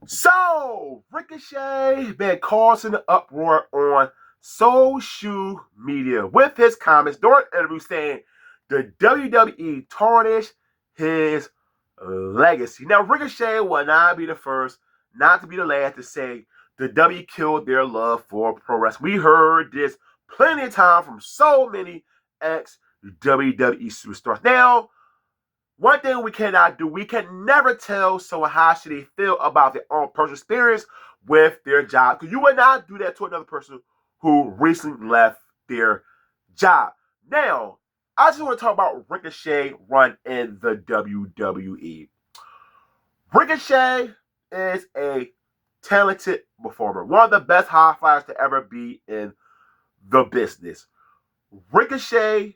So, Ricochet been causing an uproar on social media with his comments during an interview saying the WWE tarnished his legacy. Now, Ricochet will not be the first, not to be the last to say the W killed their love for pro wrestling. We heard this plenty of time from so many ex WWE superstars. Now, one thing we cannot do, we can never tell someone how should they feel about their own personal experience with their job. Because you would not do that to another person who recently left their job. Now, I just want to talk about Ricochet run in the WWE. Ricochet is a talented performer, one of the best high flyers to ever be in the business. Ricochet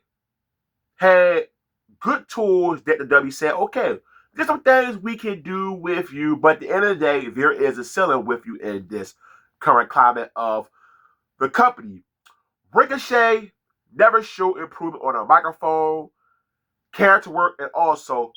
had good tools that the W said, okay, there's some things we can do with you, but at the end of the day, there is a ceiling with you in this current climate of the company. Ricochet never showed improvement on a microphone, character work, and also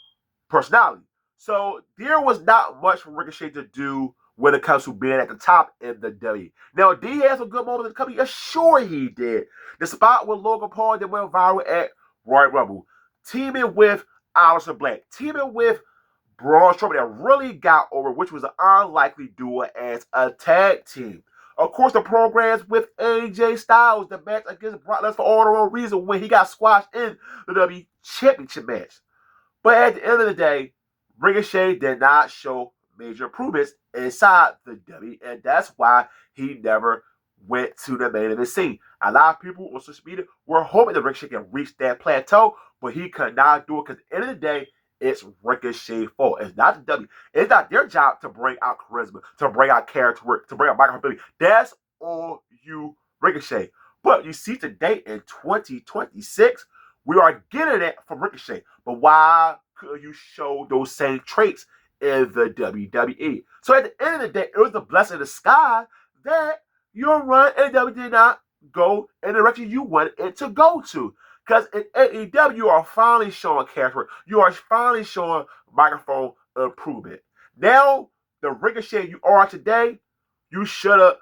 personality. So there was not much for Ricochet to do when it comes to being at the top in the W. Now, did he have some good moments in the company? Yeah, sure he did. The spot with Logan Paul that went viral at Royal Rumble, teaming with Aleister Black, teaming with Braun Strowman that really got over, which was an unlikely duo as a tag team. Of course, the programs with AJ Styles, the match against Brock Lesnar for all the wrong reason when he got squashed in the W Championship match. But at the end of the day, Ricochet did not show major improvements inside the W, and that's why he never went to the main event scene. A lot of people on social media were hoping that Ricochet can reach that plateau, but he could not do it because at the end of the day, it's Ricochet's fault. It's not the W. It's not their job to bring out charisma, to bring out character work, to bring out microphone. That's all you, Ricochet. But you see today in 2026, we are getting it from Ricochet. But why could you show those same traits in the WWE? So at the end of the day, it was the blessing in the sky that your run in WWE did not go in the direction you wanted it to go to. Because in AEW, you are finally showing character. You are finally showing microphone improvement. Now, the Ricochet you are today, you should have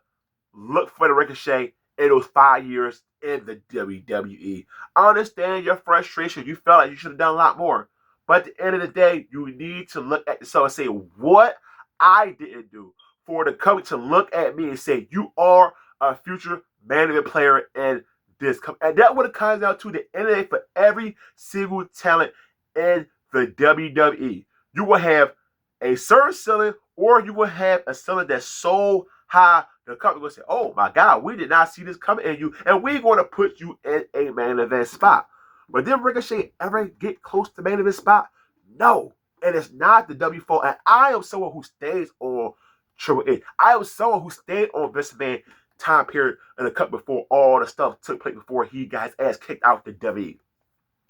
looked for the Ricochet in those 5 years in the WWE. I understand your frustration. You felt like you should have done a lot more. But at the end of the day, you need to look at yourself and say, what I didn't do for the company to look at me and say, you are a future management player in this company. And that would have comes down to the end of the day for every single talent in the WWE. You will have a certain ceiling, or you will have a ceiling that's so high the company will say, oh my God, we did not see this coming in you, and we're going to put you in a main event spot. But did Ricochet ever get close to main event spot? No. And it's not the W fault. And I am someone who stays on Triple H. I am someone who stayed on Vince McMahon time period in the cut before all the stuff took place before he got his ass kicked out the WWE.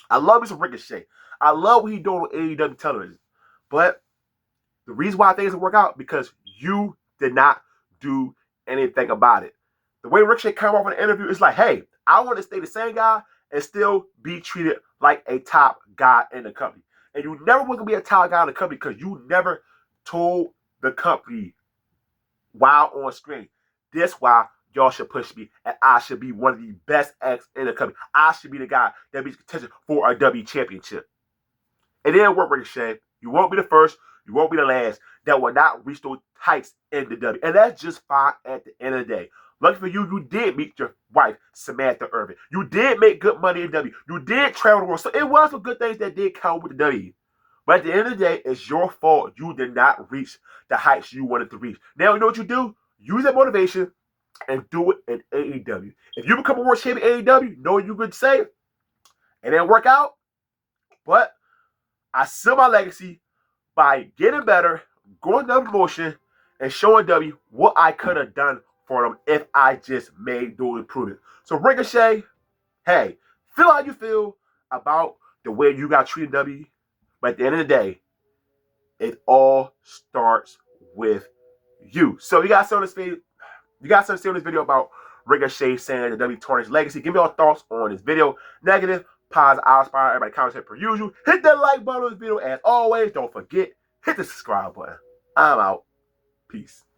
I love me some Ricochet. I love what he's doing on AEW television. But the reason why things didn't work out because you did not do anything about it. The way Ricochet came off in the interview is like, hey, I want to stay the same guy and still be treated like a top guy in the company. And you never want to be a top guy in the company because you never told the company while on screen, this why y'all should push me and I should be one of the best acts in the company. I should be the guy that be contention for a W championship. It didn't work, Ricochet. You won't be the first. You won't be the last. That will not reach those heights in the W. And that's just fine at the end of the day. Lucky for you, you did meet your wife, Samantha Irvin. You did make good money in W. You did travel the world. So it was some good things that did count with the W. But at the end of the day, it's your fault you did not reach the heights you wanted to reach. Now, you know what you do? Use that motivation and do it in AEW. If you become a world champion in AEW, know you could say it didn't work out, but I seal my legacy by getting better, going down promotion, and showing W what I could have done for them if I just made those improvements. So Ricochet, hey, feel how you feel about the way you got treated, W. But at the end of the day, it all starts with you. So you got something to say. You got something to say on this video about Ricochet saying the W tarnished legacy. Give me your thoughts on this video. Negative, positive, I'll inspire everybody. Comment per usual. Hit that like button on this video as always. Don't forget, hit the subscribe button. I'm out. Peace.